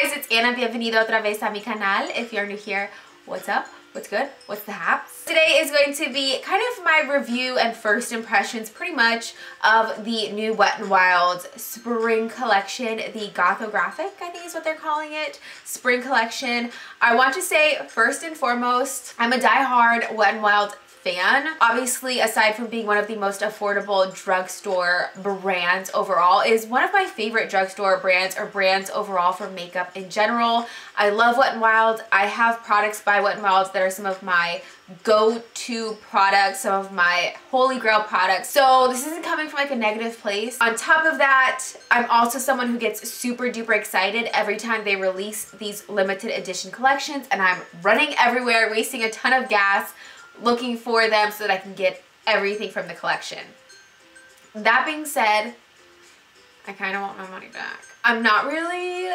guys, it's Anna. Bienvenido otra vez a mi canal. If you're new here, what's up? What's good? What's the haps? Today is going to be kind of my review and first impressions pretty much of the new Wet n Wild spring collection, the Goth-o-graphic, I think is what they're calling it, spring collection. I want to say first and foremost, I'm a die-hard Wet n Wild fan. Obviously, aside from being one of the most affordable drugstore brands overall, is one of my favorite drugstore brands or brands overall for makeup in general. I love Wet n Wild. I have products by Wet n Wild that are some of my go-to products, some of my holy grail products. So this isn't coming from like a negative place. On top of that, I'm also someone who gets super duper excited every time they release these limited edition collections, and I'm running everywhere, wasting a ton of gas looking for them so that I can get everything from the collection. That being said, I kind of want my money back. I'm not really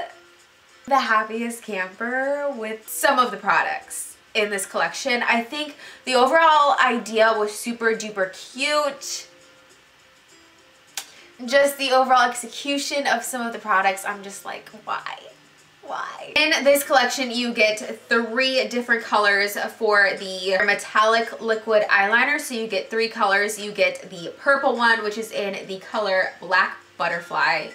the happiest camper with some of the products in this collection. I think the overall idea was super duper cute. Just the overall execution of some of the products, I'm just like, why? Why? In this collection, you get 3 different colors for the metallic liquid eyeliner. So you get 3 colors. You get the purple one, which is in the color Black Butterfly,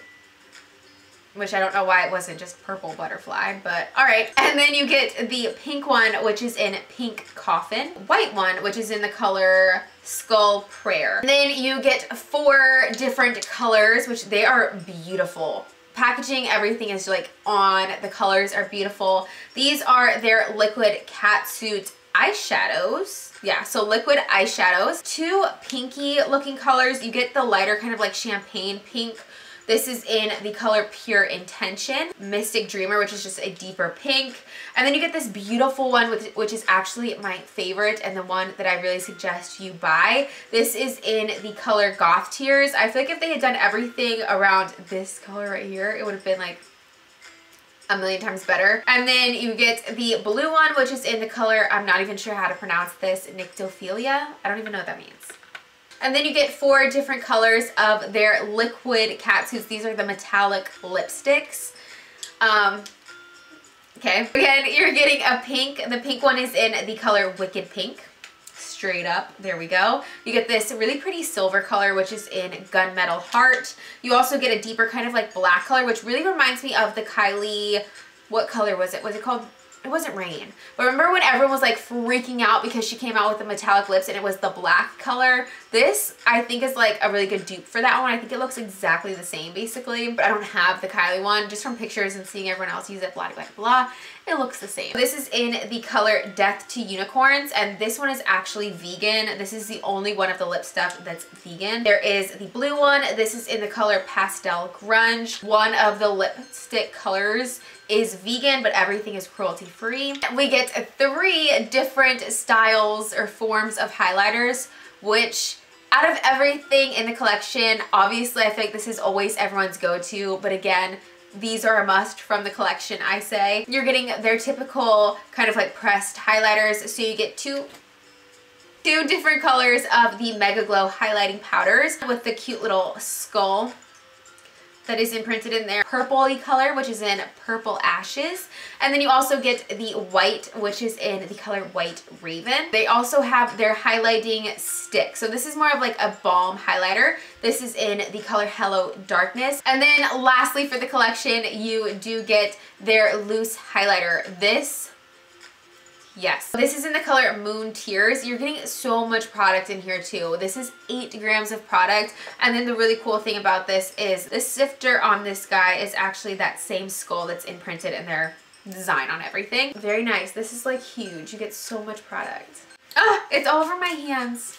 which I don't know why it wasn't just purple butterfly, but all right. And then you get the pink one, which is in Pink Coffin, white one, which is in the color Skull Prayer. And then you get 4 different colors, which they are beautiful. Packaging, everything is like on. The colors are beautiful. These are their liquid Catsuit eyeshadows. Yeah, so liquid eyeshadows. 2 pinky looking colors. You get the lighter kind of like champagne pink. This is in the color Pure Intention. Mystic Dreamer, which is just a deeper pink. And then you get this beautiful one, which is actually my favorite and the one that I really suggest you buy. This is in the color Goth Tears. I feel like if they had done everything around this color right here, it would have been like a million times better. And then you get the blue one, which is in the color, I'm not even sure how to pronounce this, Nyctophilia. I don't even know what that means. And then you get 4 different colors of their liquid catsuits. These are the metallic lipsticks. Okay. Again, you're getting a pink. The pink one is in the color Wicked Pink. Straight up. There we go. You get this really pretty silver color, which is in Gunmetal Heart. You also get a deeper kind of like black color, which really reminds me of the Kylie, what color was it? Was it called? It wasn't Rain. But remember when everyone was like freaking out because she came out with the metallic lips and it was the black color? This, I think, is like a really good dupe for that one. I think it looks exactly the same basically, but I don't have the Kylie one. Just from pictures and seeing everyone else use it, blah, blah, blah, it looks the same. This is in the color Death to Unicorns, and this one is actually vegan. This is the only one of the lip stuff that's vegan. There is the blue one. This is in the color Pastel Grunge. One of the lipstick colors is vegan, but everything is cruelty free. We get 3 different styles or forms of highlighters, which out of everything in the collection, obviously I feel like this is always everyone's go-to, but again, these are a must from the collection, I say. You're getting their typical kind of like pressed highlighters, so you get two different colors of the Megaglo highlighting powders with the cute little skull that is imprinted in there. Purpley color, which is in Purple Ashes. And then you also get the white, which is in the color White Raven. They also have their highlighting stick. So this is more of like a balm highlighter. This is in the color Hello Darkness. And then lastly for the collection, you do get their loose highlighter. Yes. This is in the color Moon Tears. You're getting so much product in here too. This is 8 grams of product. And then the really cool thing about this is the sifter on this guy is actually that same skull that's imprinted in their design on everything. Very nice. This is like huge. You get so much product. Ah, it's all over my hands.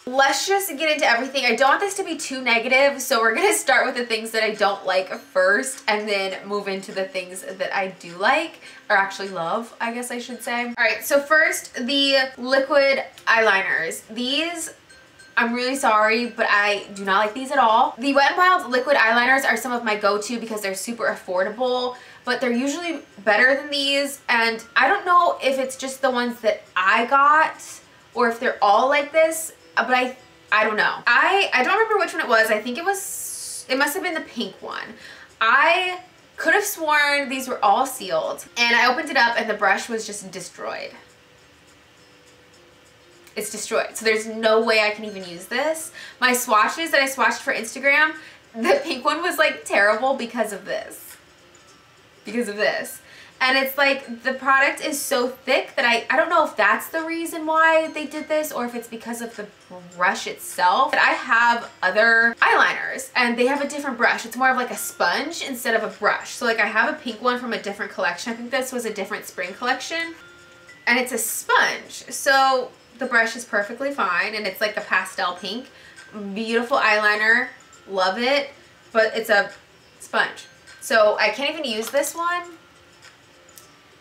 Let's just get into everything. I don't want this to be too negative, so we're gonna start with the things that I don't like first and then move into the things that I do like, or actually love, I guess I should say. All right, so first, the liquid eyeliners. These, I'm really sorry, but I do not like these at all. The Wet n Wild liquid eyeliners are some of my go-to because they're super affordable, but they're usually better than these, and I don't know if it's just the ones that I got or if they're all like this, but I don't know. I don't remember which one it was. I think it must have been the pink one. I Could have sworn these were all sealed. And I opened it up and the brush was just destroyed. It's destroyed. So there's no way I can even use this. My swatches that I swatched for Instagram, the pink one was like terrible because of this. Because of this. And it's like the product is so thick that I don't know if that's the reason why they did this or if it's because of the brush itself. But I have other eyeliners and they have a different brush. It's more of like a sponge instead of a brush. So like I have a pink one from a different collection. I think this was a different spring collection. And it's a sponge. So the brush is perfectly fine and it's like a pastel pink. Beautiful eyeliner. Love it. But it's a sponge. So I can't even use this one.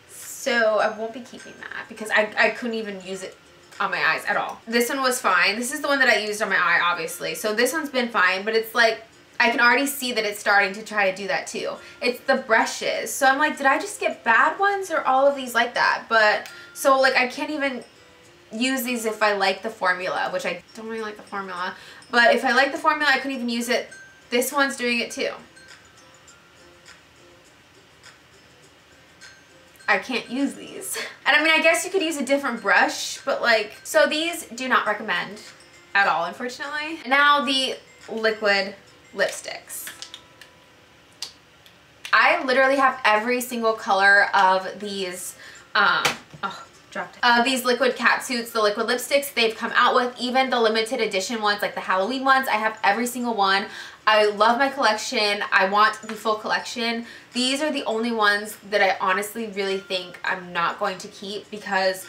So I won't be keeping that because I couldn't even use it on my eyes at all. This one was fine. This is the one that I used on my eye, obviously. So this one's been fine, but it's like, I can already see that it's starting to try to do that too. It's the brushes. So I'm like, did I just get bad ones or all of these like that? But, so like I can't even use these if I like the formula, which I don't really like the formula. But if I like the formula, I couldn't even use it. This one's doing it too. I can't use these. And I mean, I guess you could use a different brush, but like, so these do not recommend at all, unfortunately. Now the liquid lipsticks. I literally have every single color of these, these liquid catsuits, the liquid lipsticks they've come out with, even the limited edition ones, like the Halloween ones. I have every single one. I love my collection. I want the full collection. These are the only ones that I honestly really think I'm not going to keep because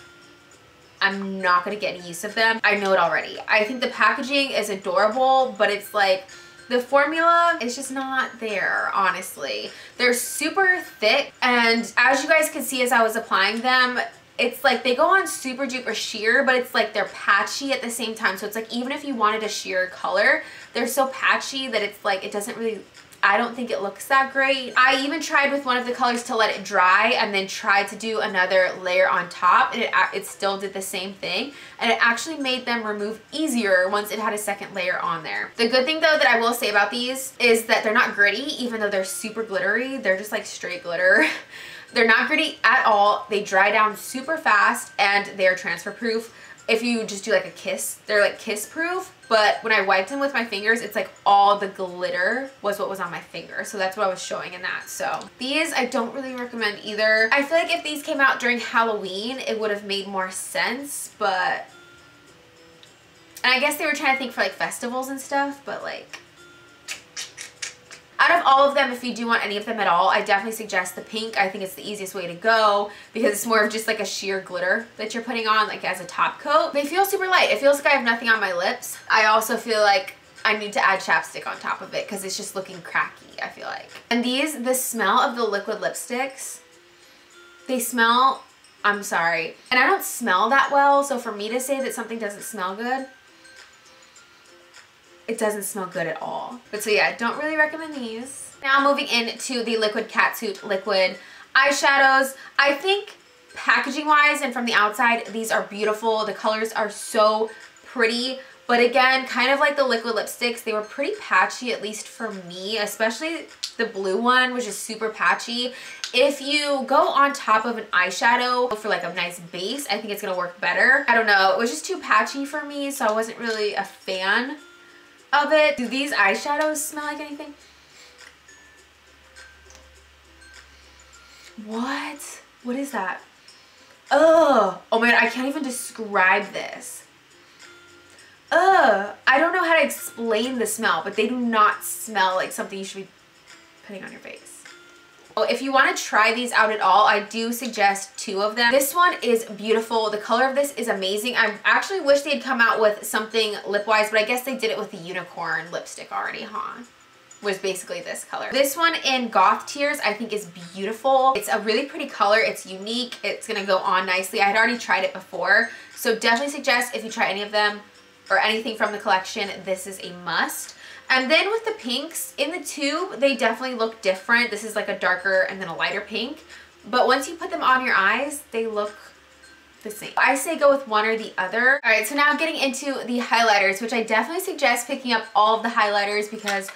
I'm not going to get any use of them. I know it already. I think the packaging is adorable, but it's like the formula is just not there, honestly. They're super thick, and as you guys can see as I was applying them, it's like they go on super duper sheer, but it's like they're patchy at the same time. So it's like even if you wanted a sheer color, they're so patchy that it's like it doesn't really, I don't think it looks that great. I even tried with one of the colors to let it dry and then tried to do another layer on top, and it still did the same thing. And it actually made them remove easier once it had a second layer on there. The good thing though that I will say about these is that they're not gritty, even though they're super glittery. They're just like straight glitter. They're not gritty at all. They dry down super fast and they're transfer proof. If you just do like a kiss, they're like kiss proof. But when I wiped them with my fingers, it's like all the glitter was what was on my finger. So that's what I was showing in that. So these I don't really recommend either. I feel like if these came out during Halloween, it would have made more sense. But, and I guess they were trying to think for like festivals and stuff, but like, out of all of them, if you do want any of them at all, I definitely suggest the pink. I think it's the easiest way to go because it's more of just like a sheer glitter that you're putting on like as a top coat. They feel super light. It feels like I have nothing on my lips. I also feel like I need to add chapstick on top of it because it's just looking cracky, I feel like. And these, the smell of the liquid lipsticks, they smell, I'm sorry. And I don't smell that well, so for me to say that something doesn't smell good, it doesn't smell good at all. But so yeah, don't really recommend these. Now moving into the liquid catsuit liquid eyeshadows. I think packaging wise and from the outside, these are beautiful. The colors are so pretty. But again, kind of like the liquid lipsticks, they were pretty patchy, at least for me, especially the blue one, which is super patchy. If you go on top of an eyeshadow for like a nice base, I think it's gonna work better. I don't know, it was just too patchy for me, so I wasn't really a fan of it. Do these eyeshadows smell like anything? What? What is that? Ugh. Oh my god, I can't even describe this. Ugh. I don't know how to explain the smell, but they do not smell like something you should be putting on your face. Oh, if you want to try these out at all, I do suggest 2 of them. This one is beautiful. The color of this is amazing. I actually wish they'd come out with something lip-wise, but I guess they did it with the unicorn lipstick already, huh? Was basically this color. This one in Goth Tears I think is beautiful. It's a really pretty color. It's unique. It's gonna go on nicely. I had already tried it before, so definitely suggest if you try any of them or anything from the collection, this is a must. And then with the pinks, in the tube, they definitely look different. This is like a darker and then a lighter pink. But once you put them on your eyes, they look the same. I say go with one or the other. All right, so now getting into the highlighters, which I definitely suggest picking up all of the highlighters because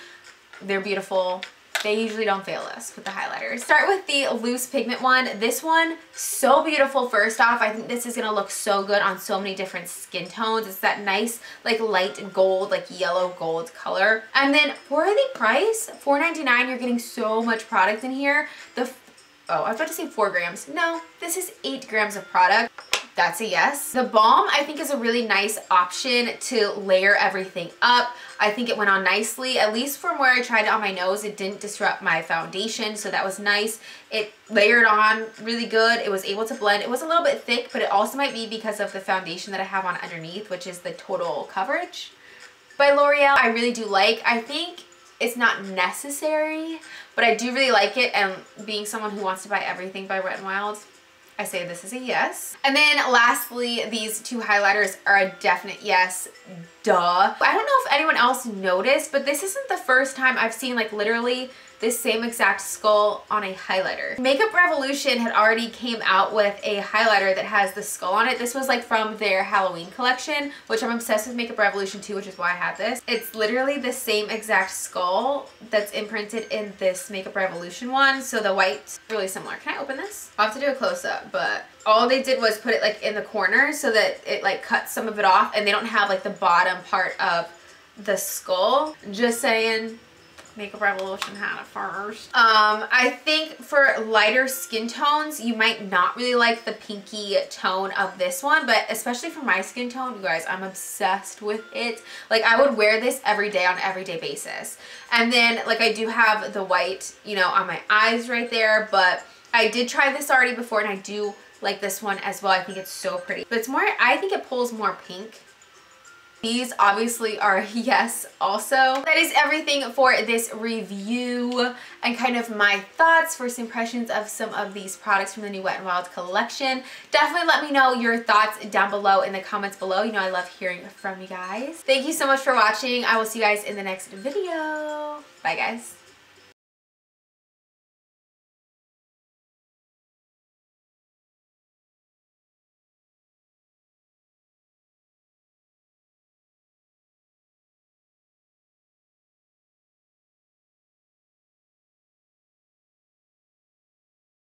they're beautiful. They usually don't fail us with the highlighters. Start with the loose pigment one. This one, so beautiful. First off, I think this is gonna look so good on so many different skin tones. It's that nice like light gold, like yellow gold color. And then for the price, $4.99, you're getting so much product in here. Oh, I was about to say 4 grams. No, this is 8 grams of product. That's a yes. The balm, I think, is a really nice option to layer everything up. I think it went on nicely, at least from where I tried it on my nose. It didn't disrupt my foundation, so that was nice. It layered on really good. It was able to blend. It was a little bit thick, but it also might be because of the foundation that I have on underneath, which is the Total Coverage by L'Oreal. I really do like. I think it's not necessary, but I do really like it, and being someone who wants to buy everything by Wet n Wild, I say this is a yes. And then lastly, these 2 highlighters are a definite yes. Duh. I don't know if anyone else noticed, but this isn't the first time I've seen like literally this same exact skull on a highlighter. Makeup Revolution had already came out with a highlighter that has the skull on it. This was like from their Halloween collection, which I'm obsessed with Makeup Revolution too, which is why I had this. It's literally the same exact skull that's imprinted in this Makeup Revolution one. So the white's really similar. Can I open this? I'll have to do a close-up, but all they did was put it like in the corner so that it like cuts some of it off, and they don't have like the bottom part of the skull. Just saying. Makeup Revolution had it first. I think for lighter skin tones, you might not really like the pinky tone of this one, but especially for my skin tone, you guys, I'm obsessed with it. Like, I would wear this every day on an everyday basis. And then, like, I do have the white, you know, on my eyes right there, but I did try this already before, and I do like this one as well. I think it's so pretty. But it's more, I think it pulls more pink. These obviously are a yes also. That is everything for this review and kind of my thoughts, first impressions of some of these products from the new Wet n Wild collection. Definitely let me know your thoughts down below in the comments below. You know I love hearing from you guys. Thank you so much for watching. I will see you guys in the next video. Bye guys.